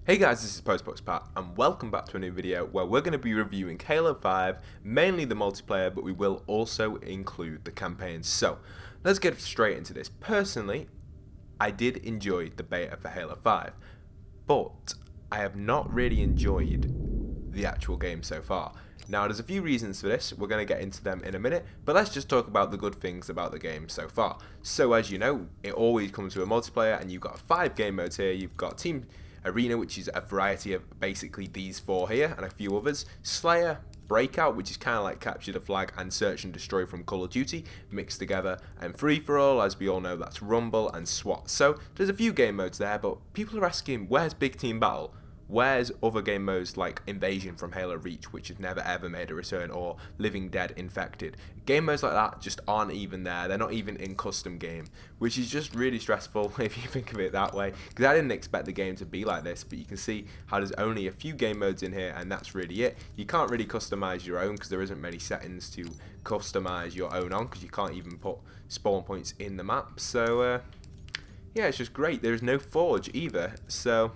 Hey guys, this is Postbox Pat, and welcome back to a new video where we're going to be reviewing Halo 5, mainly the multiplayer, but we will also include the campaign. So, let's get straight into this. Personally, I did enjoy the beta for Halo 5, but I have not really enjoyed the actual game so far. Now, there's a few reasons for this. We're going to get into them in a minute, but let's just talk about the good things about the game so far. So, as you know, it always comes with a multiplayer, and you've got 5 game modes here. You've got Team Arena, which is a variety of basically these 4 here, and a few others. Slayer, Breakout, which is kind of like Capture the Flag and Search and Destroy from Call of Duty, mixed together, and Free For All, as we all know, that's Rumble and SWAT. So, there's a few game modes there, but people are asking, where's Big Team Battle? Where's other game modes like Invasion from Halo Reach, which has never ever made a return, or Living Dead Infected? Game modes like that just aren't even there. They're not even in custom game, which is just really stressful if you think of it that way, because I didn't expect the game to be like this. But you can see how there's only a few game modes in here, and that's really it. You can't really customize your own because there isn't many settings to customize your own on, because you can't even put spawn points in the map. So yeah, it's just great. There's no Forge either, so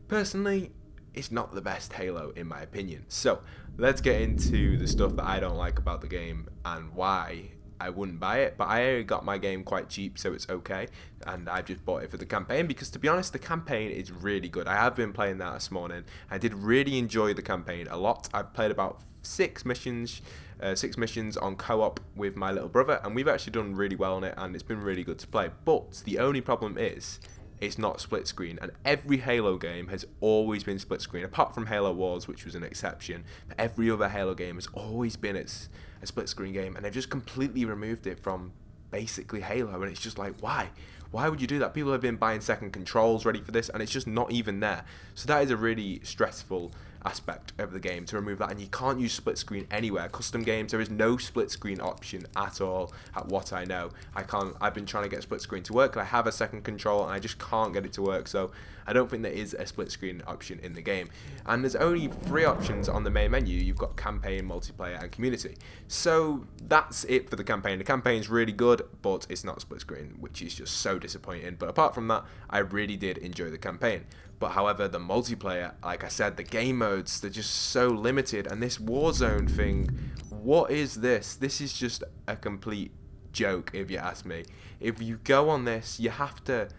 personally, it's not the best Halo in my opinion. So let's get into the stuff that I don't like about the game and why I wouldn't buy it. But I already got my game quite cheap, so it's okay, and I've just bought it for the campaign because, to be honest, the campaign is really good. I have been playing that this morning. I did really enjoy the campaign a lot. I've played about 6 missions on co-op with my little brother, and we've actually done really well on it, and it's been really good to play. But the only problem is, it's not split screen, and every Halo game has always been split screen, apart from Halo Wars, which was an exception. But every other Halo game has always been a split screen game, and they've just completely removed it from basically Halo, and it's just like, why? Why would you do that? People have been buying second controls ready for this, and it's just not even there. So that is a really stressful aspect of the game, to remove that. And you can't use split screen anywhere. Custom games, there is no split screen option at all, at what I know. I've been trying to get split screen to work, and I have a second control, and I just can't get it to work. So I don't think there is a split screen option in the game. And there's only 3 options on the main menu. You've got campaign, multiplayer, and community. So that's it for the campaign. The campaign's really good, but it's not split screen, which is just so disappointing. But apart from that, I really did enjoy the campaign. But however, the multiplayer, like I said, the game modes, they're just so limited. And this Warzone thing, what is this? This is just a complete joke, if you ask me. If you go on this, you have to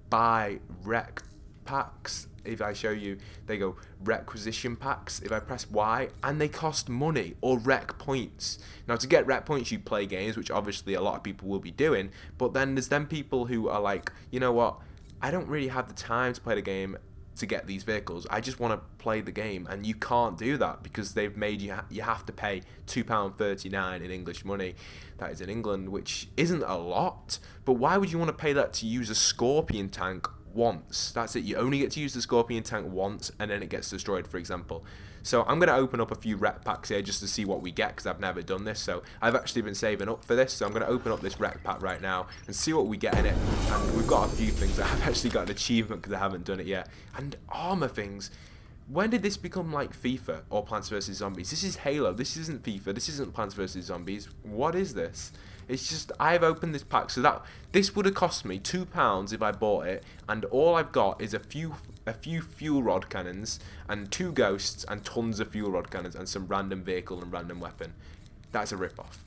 buy rec packs. If I show you, they go requisition packs. If I press Y, and they cost money, or rec points. Now, to get rec points, you play games, which obviously a lot of people will be doing. But then there's them people who are like, you know what? I don't really have the time to play the game to get these vehicles. I just want to play the game, and you can't do that because they've made you have to pay £2.39 in English money. That is in England, which isn't a lot. But why would you want to pay that to use a Scorpion tank once? That's it. You only get to use the Scorpion tank once, and then it gets destroyed, for example. So I'm going to open up a few rec packs here just to see what we get, because I've never done this. So I've actually been saving up for this. So I'm going to open up this rec pack right now and see what we get in it. And we've got a few things. I've actually got an achievement because I haven't done it yet. And armor things. When did this become like FIFA or Plants vs Zombies? This is Halo. This isn't FIFA. This isn't Plants vs Zombies. What is this? It's just, I've opened this pack, so this would have cost me £2 if I bought it, and all I've got is a few fuel rod cannons and 2 ghosts and tons of fuel rod cannons and some random vehicle and random weapon. That's a rip-off.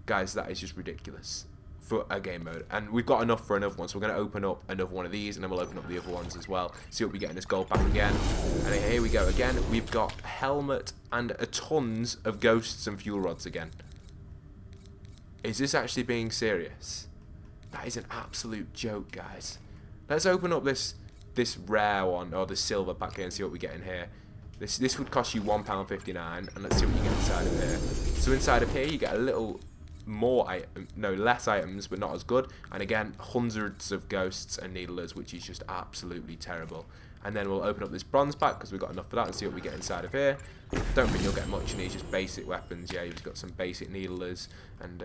Guys, that is just ridiculous for a game mode. And we've got enough for another one, so we're going to open up another one of these, and then we'll open up the other ones as well, see what we get in this gold pack again. And here we go again. We've got helmet and tons of ghosts and fuel rods again. Is this actually being serious? That is an absolute joke, guys. Let's open up this rare one, or the silver pack here, and see what we get in here. This would cost you £1.59, and let's see what you get inside of here. So inside of here, you get a little less items, but not as good. And again, hundreds of ghosts and needlers, which is just absolutely terrible. And then we'll open up this bronze pack because we've got enough for that, and see what we get inside of here. Don't think you'll get much in these, just basic weapons. Yeah, you've got some basic needlers and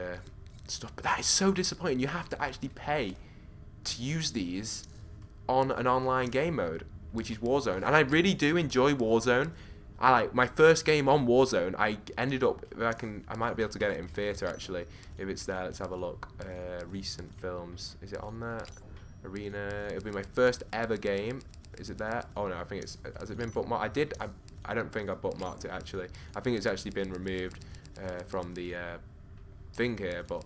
stuff. But that is so disappointing. You have to actually pay to use these on an online game mode, which is Warzone. And I really do enjoy Warzone. I like my first game on Warzone. I ended up, I might be able to get it in theatre actually, if it's there. Let's have a look. Recent films, is it on there? Arena. It'll be my first ever game Is it there? Oh no, I think it's, has it been bookmarked? I don't think I bookmarked it actually. I think it's actually been removed from the thing here, but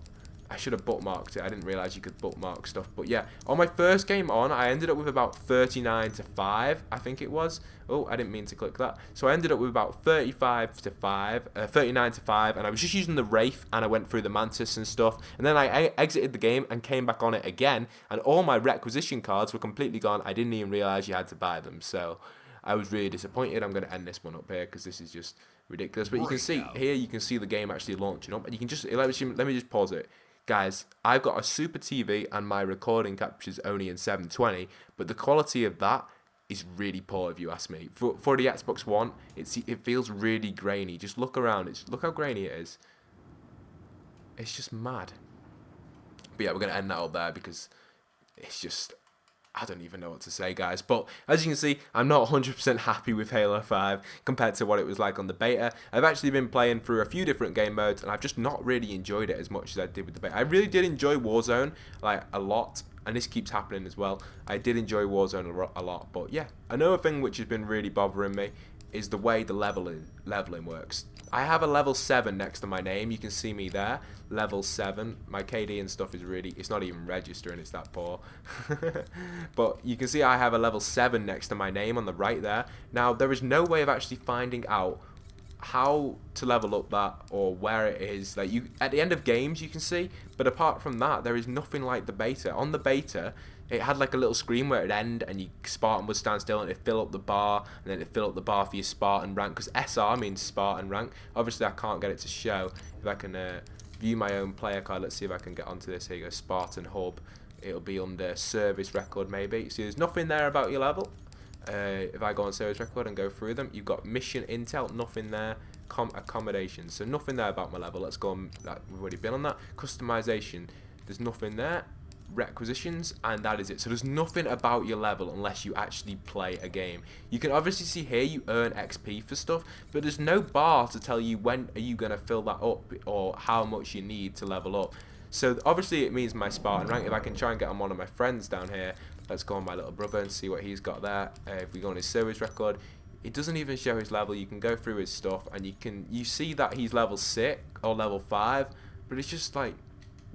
I should have bookmarked it. I didn't realize you could bookmark stuff. But yeah, on my first game on, I ended up with about 39 to 5, I think it was. Oh, I didn't mean to click that. So I ended up with about 35 to 5, 39 to 5, and I was just using the Wraith, and I went through the Mantis and stuff. And then I exited the game and came back on it again, and all my requisition cards were completely gone. I didn't even realize you had to buy them. So I was really disappointed. I'm going to end this one up here because this is just ridiculous. But you can see here, you can see the game actually launching up, and you can just let me just pause it. Guys, I've got a super TV and my recording captures only in 720, but the quality of that is really poor if you ask me. For the Xbox One, it feels really grainy. Just look around, look how grainy it is. It's just mad. But yeah, we're going to end that up there because it's just, I don't even know what to say, guys. But as you can see, I'm not 100% happy with Halo 5 compared to what it was like on the beta. I've actually been playing through a few different game modes, and I've just not really enjoyed it as much as I did with the beta. I really did enjoy Warzone, like, a lot, and this keeps happening as well. I did enjoy Warzone a lot, but yeah. Another thing which has been really bothering me is the way the leveling works. I have a level 7 next to my name. You can see me there, level 7. My KD and stuff is really, it's not even registering, it's that poor. But you can see I have a level 7 next to my name on the right there. Now, there is no way of actually finding out how to level up that or where it is. Like, you at the end of games you can see, but apart from that, there is nothing like the beta. On the beta, it had like a little screen where it'd end and your Spartan would stand still and it'd fill up the bar, and then it'd fill up the bar for your Spartan rank, because SR means Spartan rank. Obviously I can't get it to show. If I can view my own player card, let's see if I can get onto this. Here you go, Spartan Hub. It'll be under service record maybe. See, there's nothing there about your level. If I go on service record and go through them, you've got mission intel, nothing there. Accommodations, so nothing there about my level. Let's go on, we've already been on that. Customization, there's nothing there. Requisitions, and that is it. So there's nothing about your level unless you actually play a game. You can obviously see here you earn XP for stuff, but there's no bar to tell you when are you going to fill that up or how much you need to level up. So obviously it means my Spartan rank. If I can try and get on one of my friends down here, let's go on my little brother and see what he's got there. If we go on his service record, it doesn't even show his level. You can go through his stuff and you see that he's level 6 or level 5, but it's just like,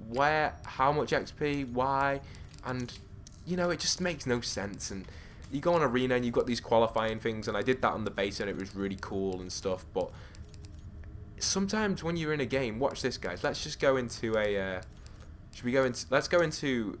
where, how much XP, why, and you know, it just makes no sense. And you go on arena and you've got these qualifying things, and I did that on the beta and it was really cool and stuff, but sometimes when you're in a game, watch this, guys. Let's just go into a let's go into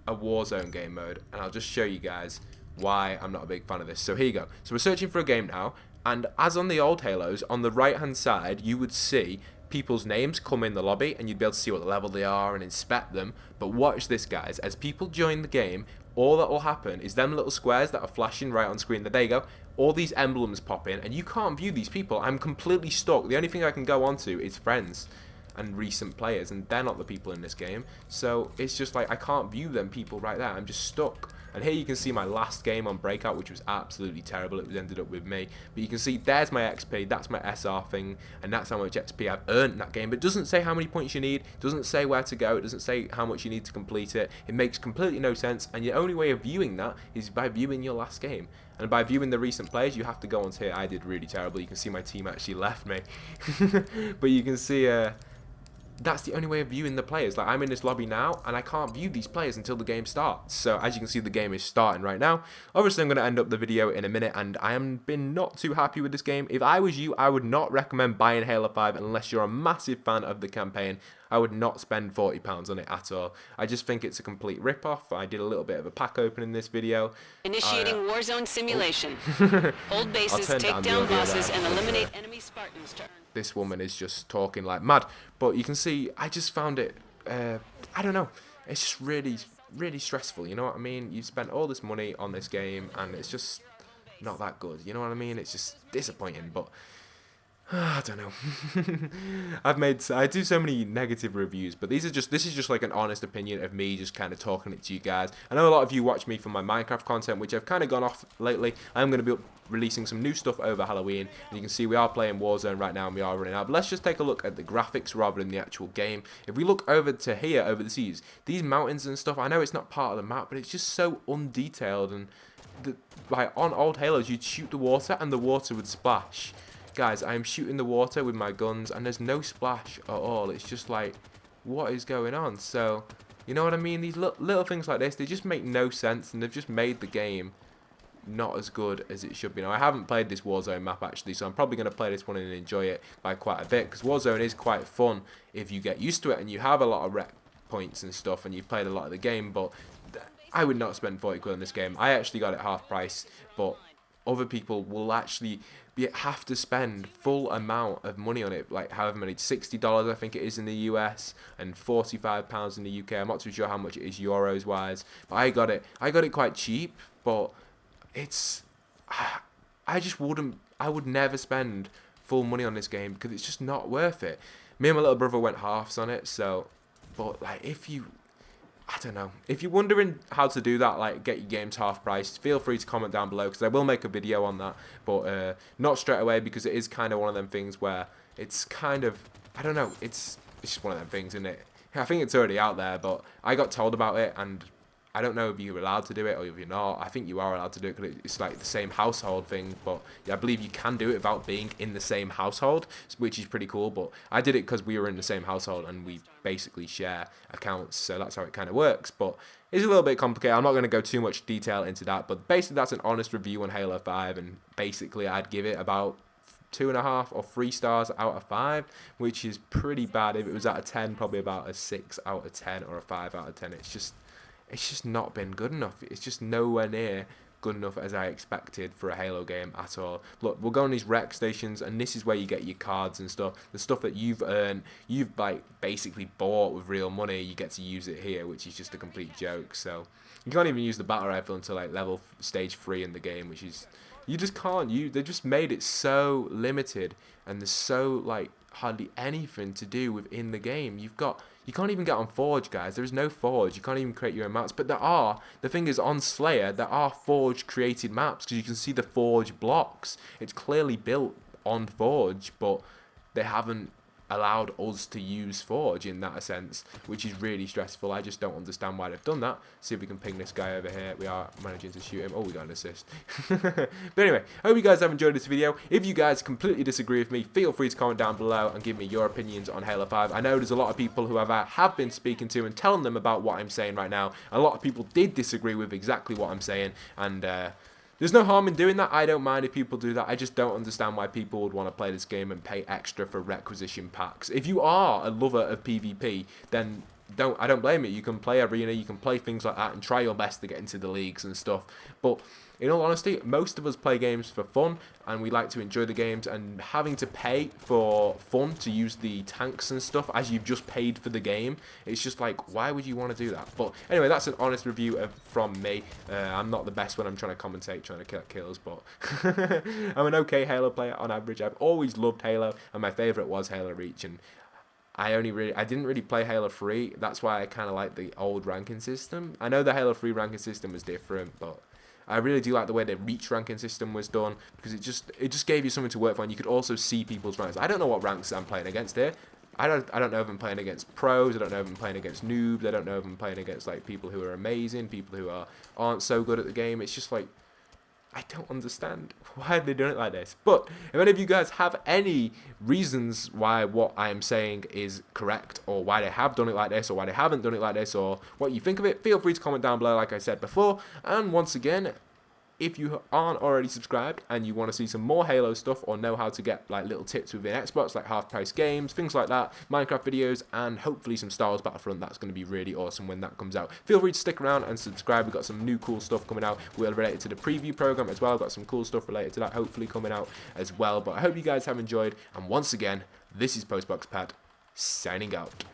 a Warzone game mode, and I'll just show you guys why I'm not a big fan of this. So here you go. So we're searching for a game now, and as on the old Halos, on the right hand side you would see people's names come in the lobby, and you'd be able to see what level they are and inspect them. But watch this, guys. As people join the game, all that will happen is them little squares that are flashing right on screen. There you go. All these emblems pop in, and you can't view these people. I'm completely stuck. The only thing I can go onto is friends and recent players, and they're not the people in this game. So it's just like I can't view them people right there. I'm just stuck. And here you can see my last game on Breakout, which was absolutely terrible. It was ended up with me. But you can see there's my XP, that's my SR thing, and that's how much XP I've earned in that game. But it doesn't say how many points you need, it doesn't say where to go, it doesn't say how much you need to complete it. It makes completely no sense, and the only way of viewing that is by viewing your last game. And by viewing the recent players, you have to go onto here. I did really terrible. You can see my team actually left me. But you can see that's the only way of viewing the players. Like, I'm in this lobby now, and I can't view these players until the game starts. So as you can see, the game is starting right now. Obviously, I'm going to end up the video in a minute, and I am been not too happy with this game. If I was you, I would not recommend buying Halo 5 unless you're a massive fan of the campaign. I would not spend £40 on it at all. I just think it's a complete rip-off. I did a little bit of a pack open in this video. Initiating Warzone simulation. Hold bases, take down bosses, and eliminate enemy Spartans to earn. This woman is just talking like mad. But you can see, I just found it, I don't know. It's just really, really stressful, you know what I mean? You spent all this money on this game, and it's just not that good, you know what I mean? It's just disappointing, but I don't know. I do so many negative reviews, but this is just like an honest opinion of me just kind of talking it to you guys. I know a lot of you watch me for my Minecraft content, which I've kind of gone off lately. I'm going to be releasing some new stuff over Halloween, and you can see we are playing Warzone right now, and we are running out. But let's just take a look at the graphics rather than the actual game. If we look over to here, over the seas, these mountains and stuff, I know it's not part of the map, but it's just so undetailed, and like on old Halos, you'd shoot the water and the water would splash. Guys, I am shooting the water with my guns and there's no splash at all. It's just like, what is going on? So, you know what I mean? These little things like this, they just make no sense, and they've just made the game not as good as it should be. Now, I haven't played this Warzone map actually, so I'm probably going to play this one and enjoy it by quite a bit, because Warzone is quite fun if you get used to it and you have a lot of rec points and stuff and you've played a lot of the game. But I would not spend 40 quid on this game. I actually got it half price, but other people will actually have to spend full amount of money on it, like however many, $60 I think it is in the US and £45 in the UK. I'm not too sure how much it is euros wise, but I got it quite cheap. But it's, I would never spend full money on this game because it's just not worth it. Me and my little brother went halves on it, so, but like I don't know. If you're wondering how to do that, like get your games half price, feel free to comment down below because I will make a video on that. But not straight away, because it is kind of one of them things where it's kind of, I don't know, it's just one of them things, isn't it? I think it's already out there, but I got told about it and I don't know if you're allowed to do it or if you're not. I think you are allowed to do it because it's like the same household thing. But yeah, I believe you can do it without being in the same household, which is pretty cool. But I did it because we were in the same household and we basically share accounts. So that's how it kind of works. But it's a little bit complicated. I'm not going to go too much detail into that. But basically, that's an honest review on Halo 5. And basically, I'd give it about 2.5 or 3 stars out of 5, which is pretty bad. If it was out of 10, probably about a 6 out of 10 or a 5 out of 10. It's just not been good enough. It's just nowhere near good enough as I expected for a Halo game at all. Look, we'll go on these rec stations, and this is where you get your cards and stuff. The stuff that you've earned, you've like basically bought with real money, you get to use it here, which is just a complete joke. So you can't even use the battle rifle until like stage 3 in the game, which is, you just can't. They just made it so limited, and there's so like hardly anything to do within the game. You can't even get on Forge, guys. There is no Forge. You can't even create your own maps. But the thing is, on Slayer, there are Forge created maps, because you can see the Forge blocks. It's clearly built on Forge, but they haven't allowed us to use Forge in that sense, which is really stressful. I just don't understand why they've done that. See if we can ping this guy over here. We are managing to shoot him. Oh, we got an assist. But anyway, I hope you guys have enjoyed this video. If you guys completely disagree with me, feel free to comment down below and give me your opinions on Halo 5. I know there's a lot of people who have been speaking to and telling them about what I'm saying right now. A lot of people did disagree with exactly what I'm saying, and there's no harm in doing that. I don't mind if people do that. I just don't understand why people would want to play this game and pay extra for requisition packs. If you are a lover of PvP, then I don't blame you. You can play Arena, you can play things like that and try your best to get into the leagues and stuff. But in all honesty, most of us play games for fun and we like to enjoy the games, and having to pay for fun to use the tanks and stuff as you've just paid for the game, it's just like, why would you want to do that? But anyway, that's an honest review from me. I'm not the best when I'm trying to commentate, trying to get kills, but I'm an okay Halo player on average. I've always loved Halo, and my favourite was Halo Reach, and I didn't really play Halo 3. That's why I kind of like the old ranking system. I know the Halo 3 ranking system was different, but I really do like the way the Reach ranking system was done, because it just gave you something to work for, and you could also see people's ranks. I don't know what ranks I'm playing against here. I don't know if I'm playing against pros. I don't know if I'm playing against noobs. I don't know if I'm playing against like people who are amazing, people who aren't so good at the game. It's just like, I don't understand why they're doing it like this. But if any of you guys have any reasons why what I am saying is correct, or why they have done it like this, or why they haven't done it like this, or what you think of it, feel free to comment down below like I said before. And once again, if you aren't already subscribed and you want to see some more Halo stuff, or know how to get like little tips within Xbox, like half price games, things like that, Minecraft videos, and hopefully some Star Wars Battlefront, that's going to be really awesome when that comes out. Feel free to stick around and subscribe. We've got some new cool stuff coming out. We're related to the preview program as well. I've got some cool stuff related to that hopefully coming out as well. But I hope you guys have enjoyed, and once again, this is Postbox Pat signing out.